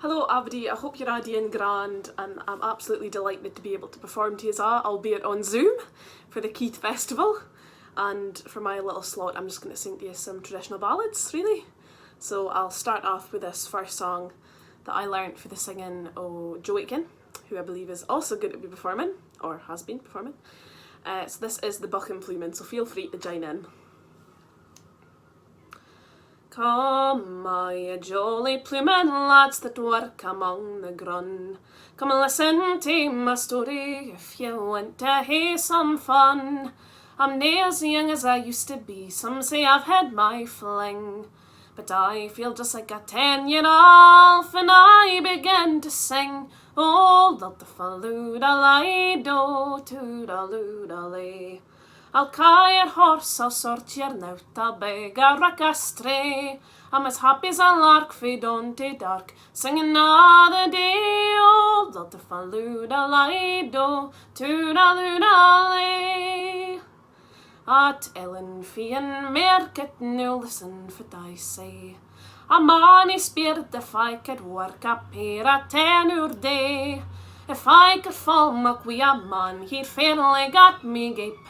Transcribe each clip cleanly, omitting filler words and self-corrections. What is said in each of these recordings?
Hello everybody, I hope you're all doing grand, and I'm absolutely delighted to be able to perform to you all, albeit on Zoom, for the Keith Festival. And for my little slot I'm just going to sing to you some traditional ballads, really. So I'll start off with this first song that I learnt for the singing of Joe Aitken, who I believe is also going to be performing, or has been performing. So this is the Buchan Plewman, so feel free to join in. Come, my jolly plewmen lads that work among the grun, come and listen to my story if you want to hae some fun. I'm nae as young as I used to be, some say I've had my fling, but I feel just like a 10-year-old when I begin to sing. Oh, lulta-fa-loo-da-lie-do, toodaloo-da-lay. I'll ca your horse, I'll sort your nout, I'll beg a ruck astray. I'm as happy as a lark fae dawn to dark, singing another day. Oh, lulta-fa-loo-da-lie-do, toodaloo-da-lay. At Ellen Fian Merket, now listen what I say. A man is spirit if I could work a pair of 10 day. If I could fall muck wi a man, he'd fairly got me gape.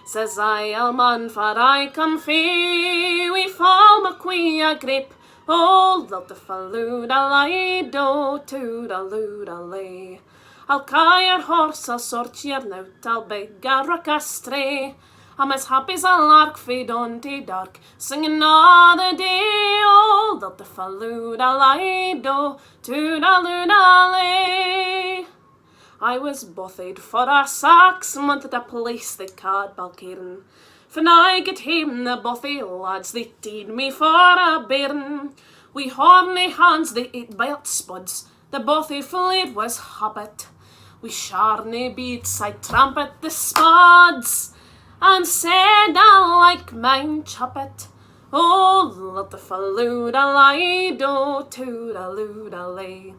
Says I, I'll man, for I come fae, we fall muck wi a grape. Oh, lulta-fa-loo-da-lie-do, toodaloo-da-lay. I'll ca your horse, I'll sort your nout, I'll beg a ruck astray. I'm as happy as a lark fae dawn to dark, singing another day. Oh, lulta-fa-loo-da-lie-do, toodaloo-da-lay. I was bothied for a 6 month at a place they ca'd Balcairn. When I get hame, the Bothy lads, they teed me for a bairn. Wi' horny hands they ate belt spuds, the Bothy fleet was hobbit. Wi' sharny beats I trampet the spuds, and said I like mine choppet. Oh, lulta-fa-loo-da-lie-do, toodaloo-da-lay.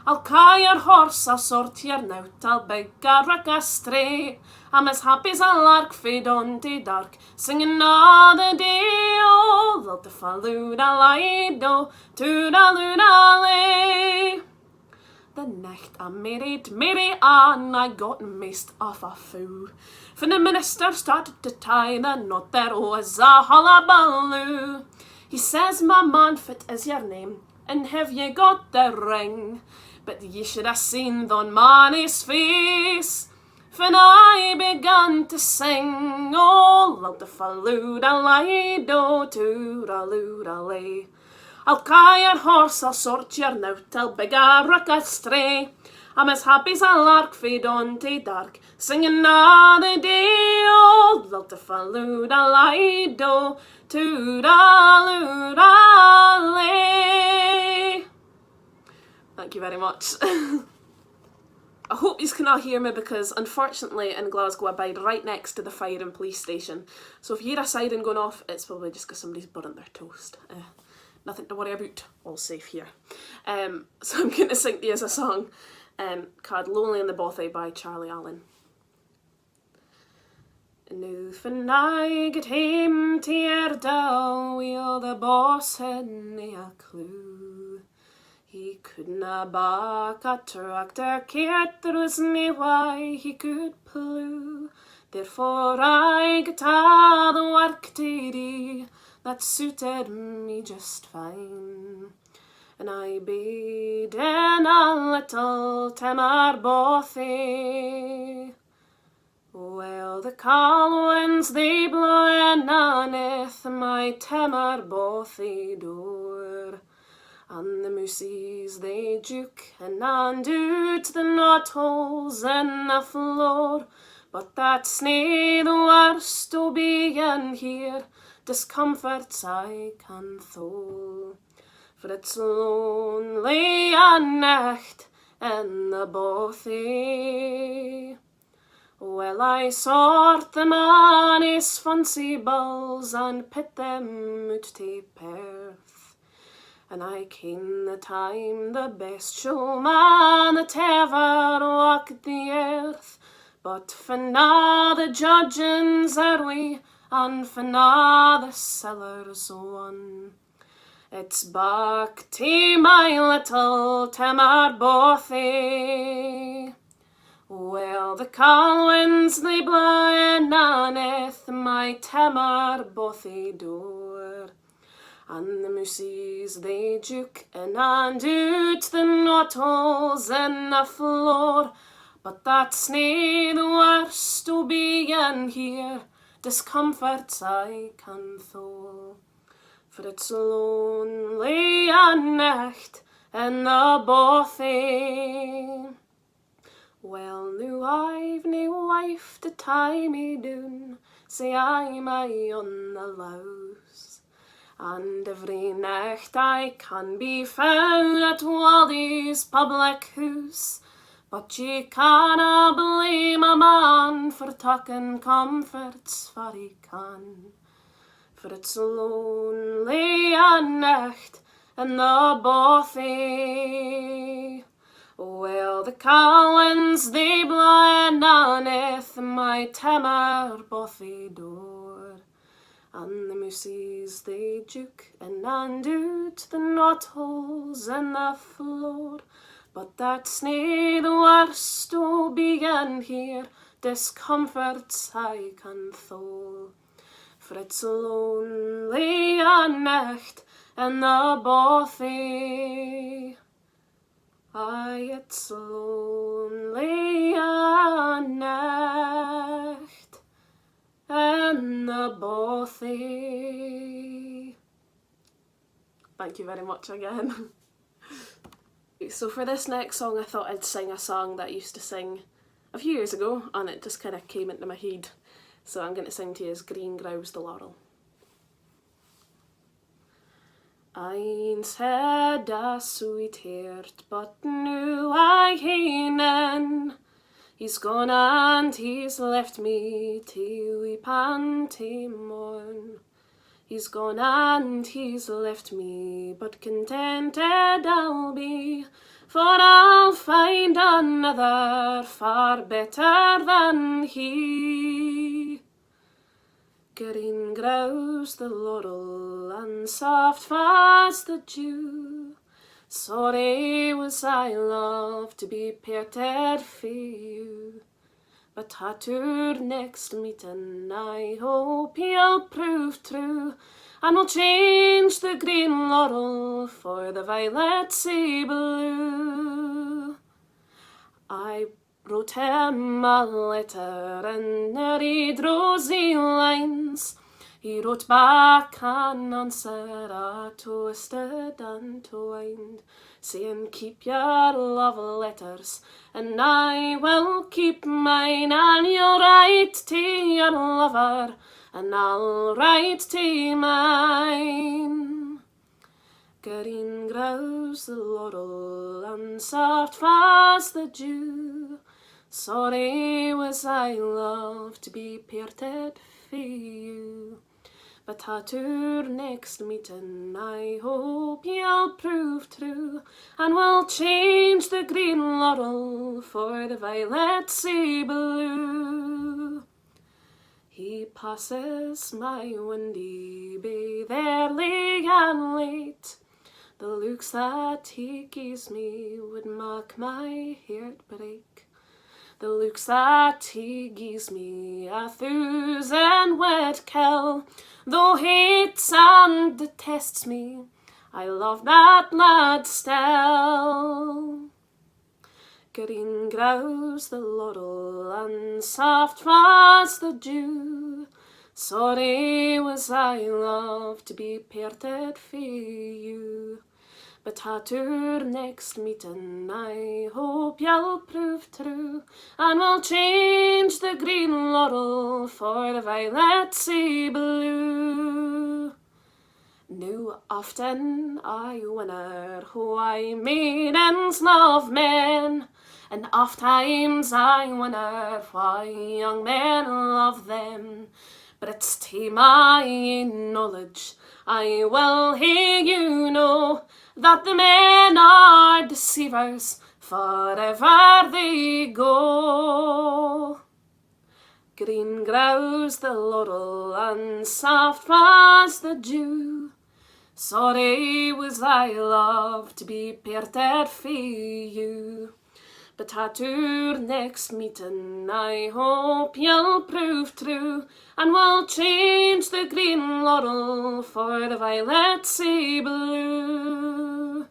I'll ca your horse, I'll sort your nout, I'll beg a ruck astray. I'm as happy as a lark fae dawn to dark, singing another day. Oh, lulta-fa-loo-da-lie-do, toodaloo-da-lay. The night I married Mary Ann, I got maced off a foo. When the minister started to tie the knot, there was a hullabaloo. He says, my man, fit is your name, and have ye got the ring? But ye should have seen Don Manny's face when I began to sing. Oh, lulta-fa-loo-da-lie-do, toodaloo-da-lay. I'll ca your horse, I'll sort your nout, I'll beg a ruck astray. I'm as happy as a lark fae dawn to dark, singing another day. Oh, lulta-fa-loo-da-lie-do, toodaloo-da-lay. Thank you very much. I hope you cannot hear me because unfortunately in Glasgow I bide right next to the fire and police station. So if you hear a siren going off, it's probably just because somebody's burnt their toast. Nothing to worry about, all safe here. So I'm going to sing to you as a song called Lonely in the Bothy by Charlie Allen. Now when I get hame to your down, will the boss had nae a clue. He couldna back a tractor cart, there was nae why he could plew. Therefore I got a the work to do that suited me just fine. And I bade in a little timmer Bothy. Well, the calm winds they blowin' underneath my timmer Bothy door, and the moosies they juke and undo to the knotholes in the floor. But that's nae the worst o' being here, discomforts I can thole. For it's lonely a night in the Bothy. Well, I sort them on his fancy balls and pit them out to Perth. And I ken the time the best showman that ever walked the earth. But for now the judgings are we, and for now the sellers won. It's back to my little timmer Bothy. Well, the calm winds they blowin' underneath my timmer Bothy door, and the moosies they juke in and out the knotholes in the floor. But that's nae the worst o' being here, discomforts I can thole. For it's lonely a nicht in the Bothy. Well, noo I've nae wife to tie me down, say I'm on the louse, and every nicht I can be found at Wally's public house. But ye canna blame a man for talking comforts, for he can. For it's lonely a nicht in the Bothy. Well, the calm winds they blowin' underneath my timmer Bothy door, and the moosies they juke in and out the knotholes in the floor. But that's nae the worst o' being here, discomforts I can thole. For it's lonely a nicht in the Bothy. Aye, it's lonely a nicht in the Bothy. Thank you very much again. So for this next song, I thought I'd sing a song that I used to sing a few years ago, and it just kind of came into my head. So I'm going to sing to you as Green Grows the Laurel. Ein's had a sweetheart, but noo I hae'n. He's gone and he's left me to weep and to mourn. He's gone and he's left me, but contented I'll be, for I'll find another far better than he. Green grows the laurel and soft falls the dew. Sorry was I, love, to be parted for you. But at our next meeting I hope you'll prove true, and will change the green laurel for the violet sea blue. I wrote him a letter and read rosy lines. He wrote back an answer, a twisted and twined, saying, keep your love letters, and I will keep mine, and you'll write to your lover, and I'll write to mine. Green grows the laurel, and soft falls the dew. Sorry was I, love, to be parted for you. But at our next meeting I hope you'll prove true, and will change the green laurel for the violet sea blue. He passes my windy bay there early and late. The looks that he gives me would make my heart break. The looks that he gives me 1,000 would kill. Though hates and detests me, I love that lad still. Green grows the laurel and soft falls the dew. Sorry was I, love, to be parted for you. But at our next meeting I hope you'll prove true, and will change the green laurel for the violet sea blue. Now often I wonder why maidens love men, and oft times I wonder why young men love them. But it's to my knowledge I will hear you know that the men are deceivers, forever they go. Green grows the laurel and soft falls the dew. Sorry was I, love, to be parted for you. But at our next meeting I hope you'll prove true, and will change the green laurel for the violet sea blue.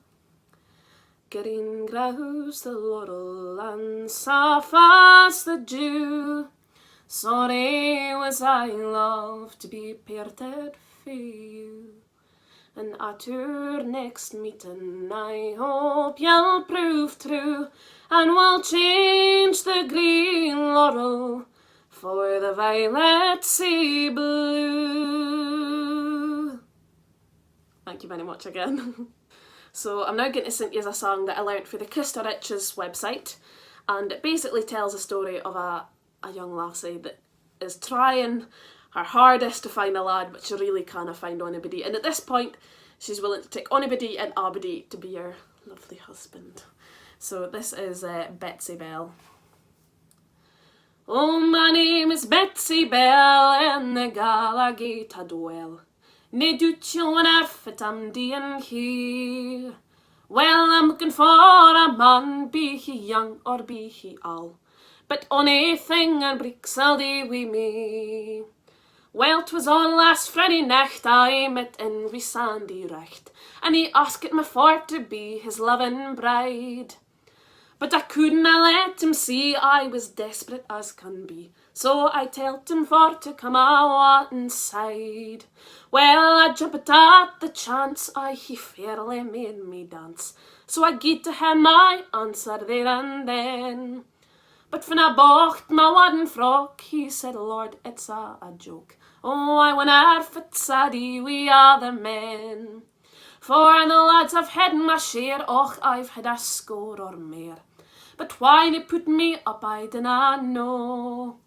Green grows the laurel and soft as the dew. Sorry was I, love, to be parted for you. And at our next meeting I hope you'll prove true, and will change the green laurel for the violet sea blue. Thank you very much again. So I'm now going to sing you a song that I learnt for the Christa Riches website, and it basically tells a story of a young lassie that is trying her hardest to find a lad, but she really can't find anybody, and at this point she's willing to take anybody and abody to be her lovely husband. So this is Betsy Bell. Oh, my name is Betsy Bell, and the Gallagher I dwell. Nae doot you wonder if I'm doing here. Well, I'm looking for a man, be he young or be he old, but onything and breeks I'll do wi' me. Well, 'twas on last Friday night I met in wi' Sandy Recht, and he asked me for to be his loving bride. But I couldna let him see I was desperate as can be, so I tell't him for to come out inside. Well, I jumped at the chance, he fairly made me dance, so I gied to him my answer there and then. But when I bought my wooden frock, he said, Lord, it's a joke. Oh, I wonder if it's a dee wi' other men. For the lads have had my share, och, I've had a score or mair. But why they put me up, I dinna know.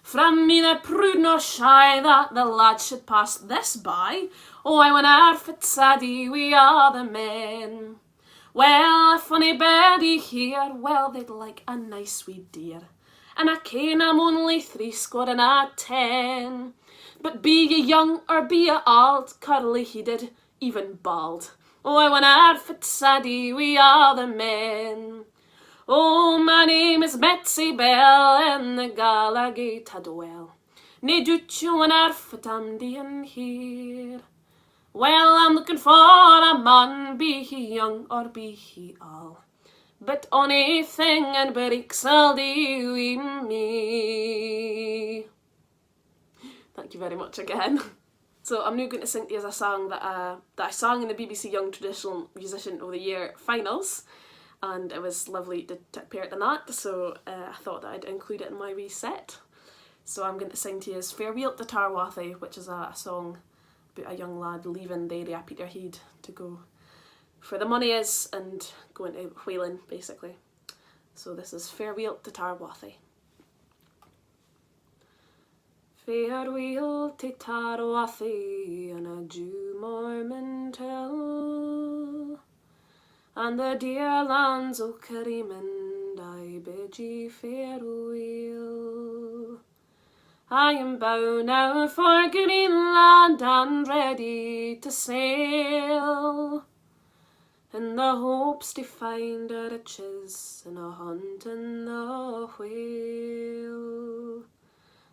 From me they're proud nor shy that the lads should pass this by. Oh, I wonder if it's a dee wi' other men. Well, if anybody here, well, they'd like a nice wee dear. And I ken I'm only 10. But be ye young or be ye old, curly-headed, even bald. Oh, I wonder if it's a dee wi' other men. Oh, my name is Betsy Bell, and the Gallagher I dwell. Nae doot you wonder if I'm doing here. Well, I'm looking for a man, be he young or be he old, but onything and breeks I'll do wi' me. Thank you very much again. So I'm now going to sing to you a song that I sang in the BBC Young Traditional Musician of the Year finals, and it was lovely to take part in that, so I thought that I'd include it in my wee set. So I'm going to sing to you Farewell to Bothy, which is a song about a young lad leaving the area of Peterhead to go for the money is and going to whaling, basically. So this is Farewell to Bothy. Farewell to Bothy and a dew morn till, and the dear lands o' Kerrimond I bid ye farewell. I am bound now for Greenland and ready to sail, in the hopes to find a riches and a hunting the whale.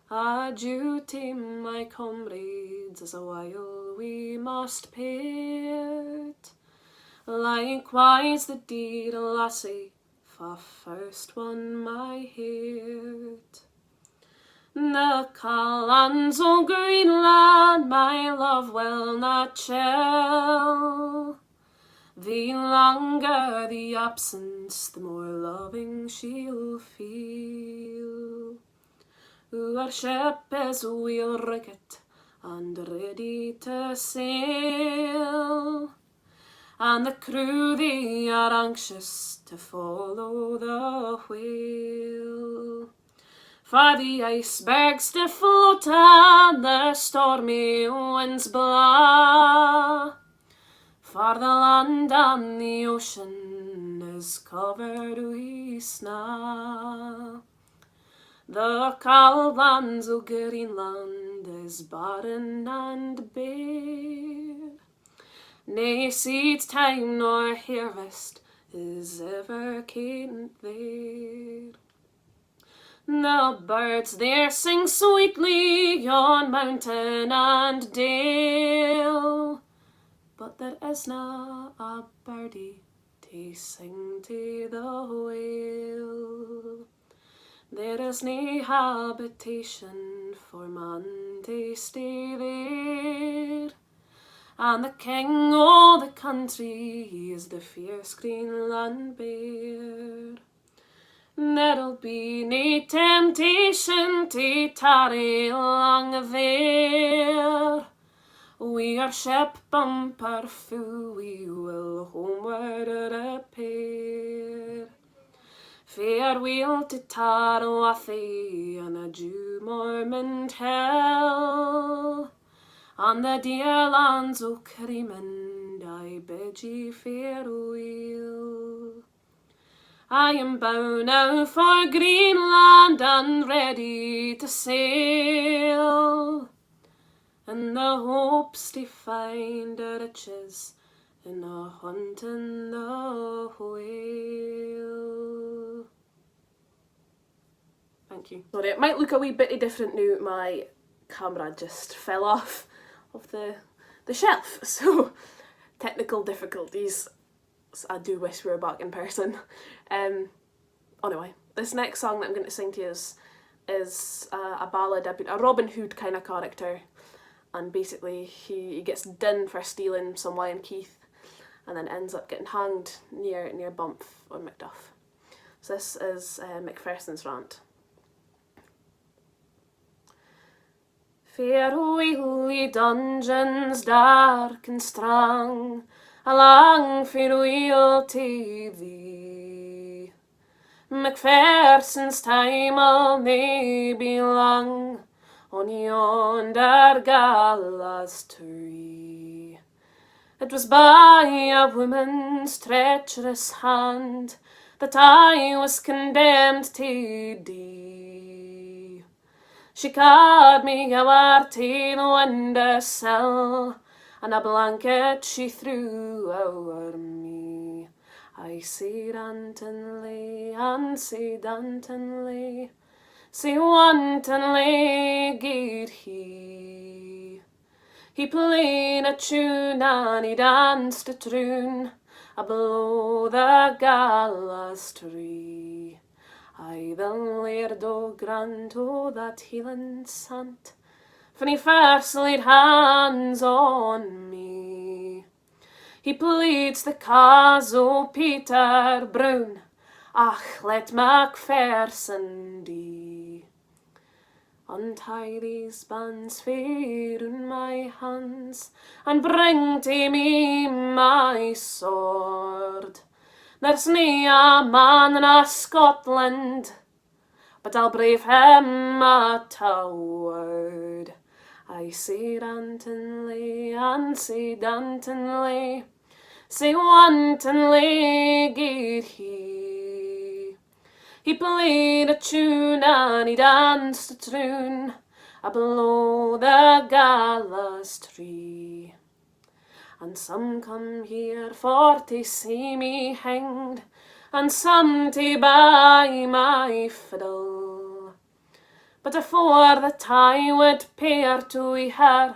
Adieu to my comrades, as a while we must part. Likewise the dear lassie fa first won my heart. The Callands o' Greenland my love will not chill. The longer the absence, the more loving she'll feel. Our ship is wheel rigged and ready to sail, and the crew they are anxious to follow the whale. For the icebergs to float and the stormy winds blaw, for the land and the ocean is covered with snow. The cold lands o' Greenland is barren and bare, nae seed time nor harvest is ever came there. The birds there sing sweetly on mountain and dale, but there isna a birdie to sing to the whale. There is nae habitation for man to stay there, and the king o' the country is the fierce Greenland bear. There'll be nae temptation to tarry long there. We are ship bumper full, we will homeward repair. Farewell to Bothy and a Jew Mormon hell, on the dear lands o' Creemend I bid ye farewell. I am bound now for Greenland and ready to sail, in the hopes to find the riches in a hunting the whale. Thank you. Sorry, it might look a wee bit different now. My camera just fell off of the shelf, so technical difficulties. I do wish we were back in person. Anyway, this next song that I'm going to sing to you is a ballad about a Robin Hood kind of character, and basically he gets done for stealing some wine Keith, and then ends up getting hanged near Bump or Macduff. So this is MacPherson's Rant. Farewell ye dungeons dark and strong, a long farewell to thee. MacPherson's time'll nae be long on yonder gallows tree. It was by a woman's treacherous hand that I was condemned to die. She carried me ower to the window sill, and a blanket she threw over me. I said wantonly, and said wantonly, sae wantonly gaed he. He played a tune and he danced a troon below the gallows tree. I the laird o' Grant o' that Hieland sant, when he first laid hands on me. He pleads the cause o' Peter Brown, ach, let MacPherson die. Untie these bands fair in my hands, and bring to me my sword. There's nae a man in a Scotland, but I'll brave him at a word. I said wantonly, and said wantonly, sae wantonly gaed he. He played a tune and he danced a troon below the gallows tree. And some come here for to see me hanged, and some to buy my fiddle. But afore that I would pair to her,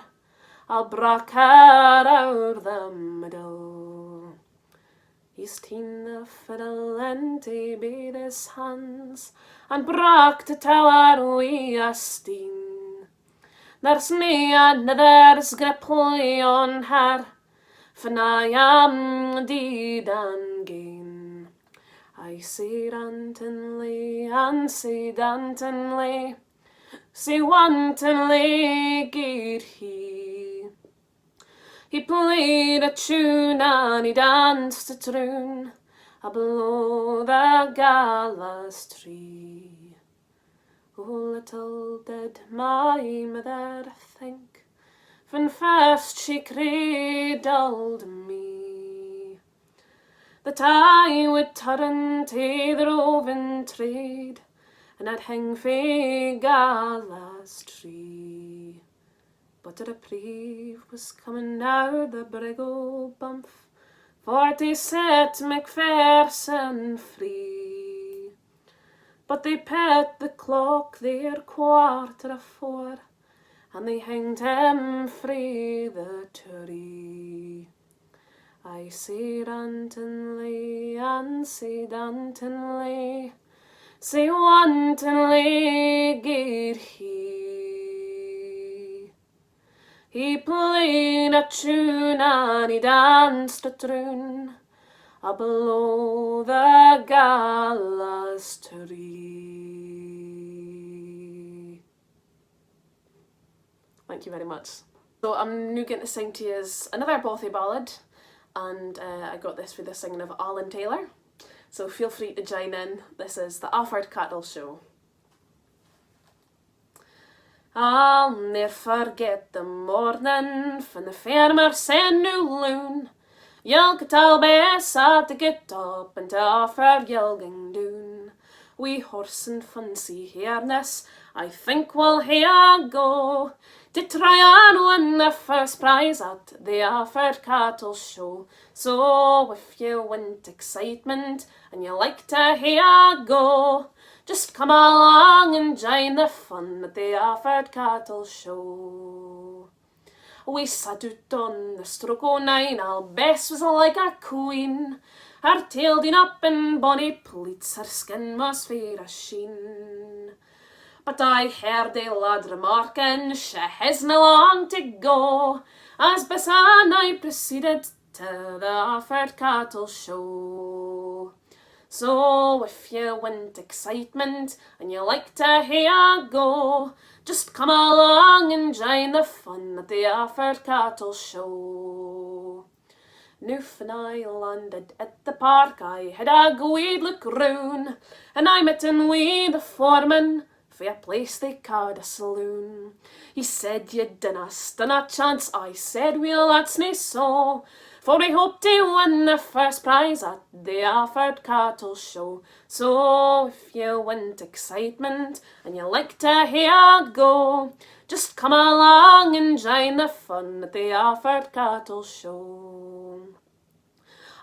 I'll break her o'er the middle. He's ta'en the fiddle into both his hands, and broke the tower wi' a steen. There's nae another's grip on her, for I am deed and gane. I said wantonly, and said wantonly, sae wantonly gaed he. He played a tune and he danced a troon below the gallows tree. Oh, little did my mother think, when first she cradled me, that I would turn to the roving trade, and I'd hang fae gallows tree. But a reprieve was coming now the brig o' Bump, for to set Macpherson free. But they pet the clock there 4:15, and they hanged him frae the tree. I say Dantonley, and say Dantonley, say wantonly gaed he. He played a tune and he danced a troon below the gallows tree. Thank you very much. So I'm now going to sing to you another Bothy ballad, and I got this for the singing of Alan Taylor. So feel free to join in. This is the Offord Cattle Show. I'll ne'er forget the morning from the farmer said new loon. You'll get all best to get up and to Offord Yelging doon. We horse and fancy harness, I think we'll here go to try and win the first prize at the Offord Cattle Show. So if you want excitement and you like to hear go, just come along and join the fun at the Offord Cattle Show. We sat out on the stroke o' 9, our Bess was like a queen. Her tail deen up in bonny pleats, her skin was fair as sheen. But I heard a lad remarking she hasna long to go, as Bess and I proceeded to the Offord Cattle Show. So if you want excitement and you like to hear go, just come along and join the fun at the Offord Cattle Show. Now when I landed at the park, I had a good look round, and I met in wi' the foreman for a place they called a saloon. He said, "You dinna stand a chance." I said, "Well, that's nae so, for we hope to win the first prize at the Offord Cattle Show." So if you want excitement and you like to hear go, just come along and join the fun at the Offord Cattle Show.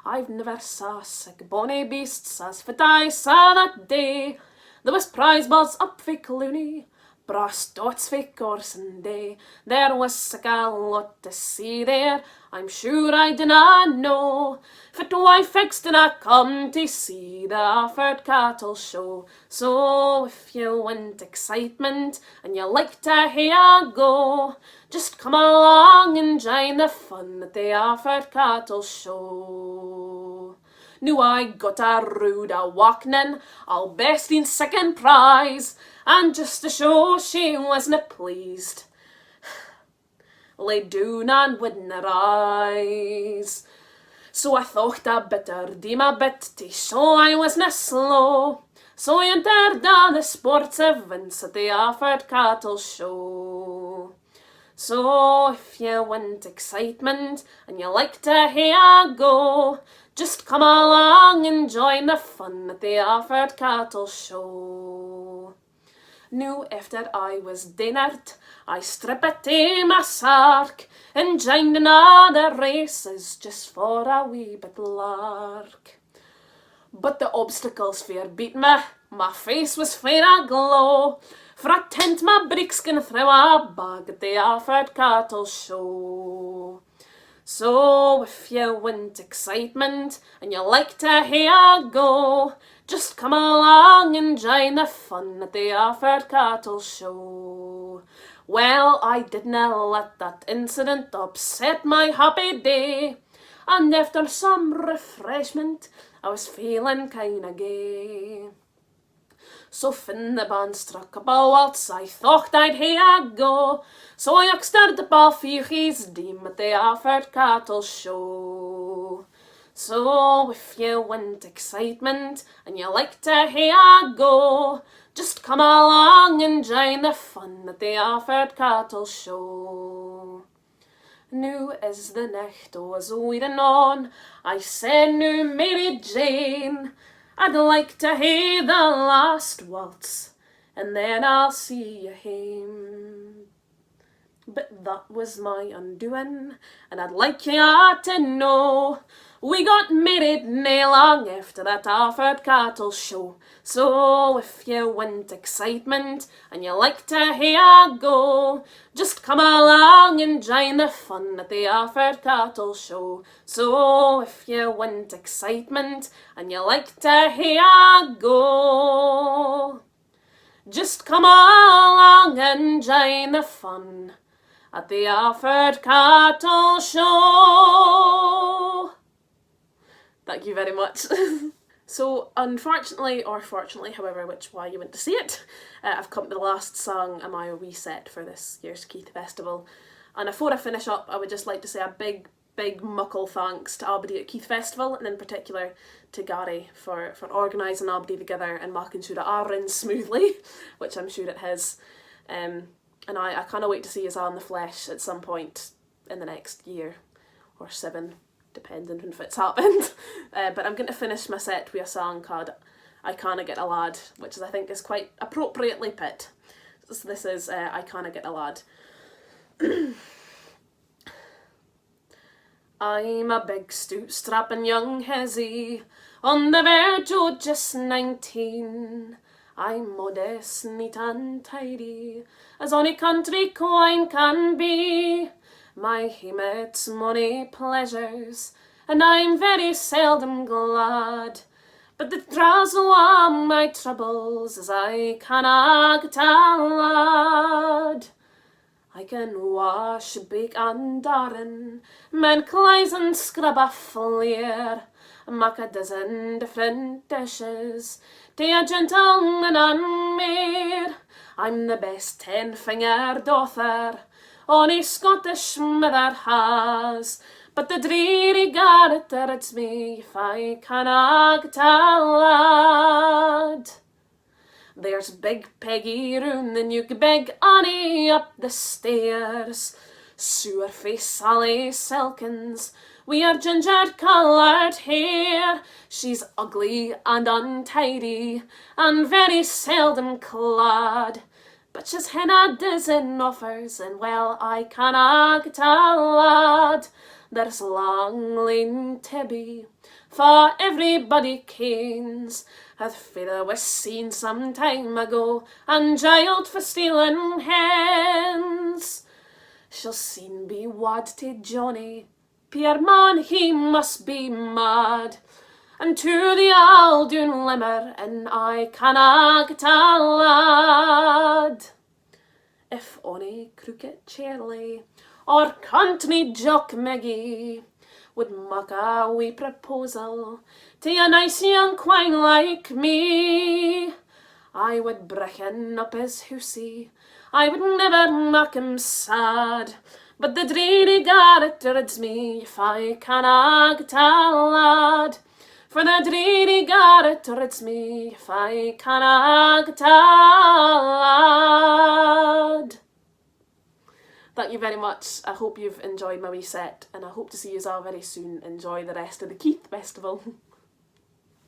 I've never saw sic bonny beasts as what I saw that day. There was prize balls up for Clooney, brass dots for Corson Day. There was sic a lot to see there, I'm sure I dinna know, fit wife dinna come to see the Offord Cattle Show. So if you want excitement and you like to hear go, just come along and join the fun at the Offord Cattle Show. Now I got a rood a walknin', all best in second prize, and just to show she wasna pleased, lay down and wouldna rise. So I thought I better do my bit to show I wasna slow. So I entered on the sports events at the Offord Cattle Show. So if you want excitement and you like to hear go, just come along and join the fun at the Offord Cattle Show. Now after I was dinnered, I stripped to my sark and joined in all the races just for a wee bit lark. But the obstacles fair beat me, my face was fair aglow, for I tent my breekskin through a bag at the Offord Cattle Show. So if you want excitement and you like to hear go, just come along and join the fun at the Offord Cattle Show. Well, I didna let that incident upset my happy day, and after some refreshment I was feeling kinda gay. So when the band struck up a waltz, I thought I'd hear go. So I asked the Bothy his dame at the Offord Cattle Show. So if you want excitement and you like to hear go, just come along and join the fun at the Offord Cattle Show. Nu is the nicht was weeding on, I said, "Nu, Mary Jane, I'd like to hear the last waltz, and then I'll see you hame." But that was my undoing, and I'd like you a' to know. We got married nae long after that Alfred Cattle show. So if you want excitement and you like to hear go, just come along and join the fun at the Alfred Cattle show. So if you want excitement and you like to hear go, just come along and join the fun at the Alfred Cattle show. Thank you very much. So, unfortunately, or fortunately, however which way you want to see it, I've come to the last song of my reset for this year's Keith Festival. And before I finish up, I would just like to say a big muckle thanks to Albany at Keith Festival, and in particular to Gary for organising Albany together and making sure it all runs smoothly, which I'm sure it has. And I can't wait to see us all in the flesh at some point in the next year or 7, depending when it's happened. But I'm going to finish my set with a song called I Canna Get a Lad, which I think is quite appropriately put. So this is I Canna Get a Lad. I'm a big stout strapping young hezzy, on the verge of just 19. I'm modest, neat and tidy, as ony country coin can be. My hemat's money pleasures, and I'm very seldom glad. But the draws awa my troubles, as I canna get a lad. I can wash, bake and darn, men claes and scrub a fleer, mak a dozen different dishes, to a gentleman and maid. I'm the best 10-fingered author ony Scottish mother has, but the dreary garret hurts me if I canna get a lad. There's big Peggy round the Nuke Beg Annie up the stairs, Sewer face Sally Selkins, we are ginger-coloured hair. She's ugly and untidy, and very seldom clad, but she's hen a dozen offers, and well, I canna get a lad. There's Long Lane Tibby, for everybody kens, her father was seen some time ago, and jailed for stealing hens. She'll soon be wad to Johnny, Pierre man, he must be mad, and to the Aldoon limmer, and I canna get a lad. If ony crooked Charlie, or country Jock Meggie, would mak a wee proposal to a nice young quine like me, I would brechen up his housie, I would never mak him sad, but the dreary garret rids me if I canna get a lad. For the dreary garret rids me if I canna get a lad. Thank you very much. I hope you've enjoyed my wee set, and I hope to see you all very soon. Enjoy the rest of the Keith Festival.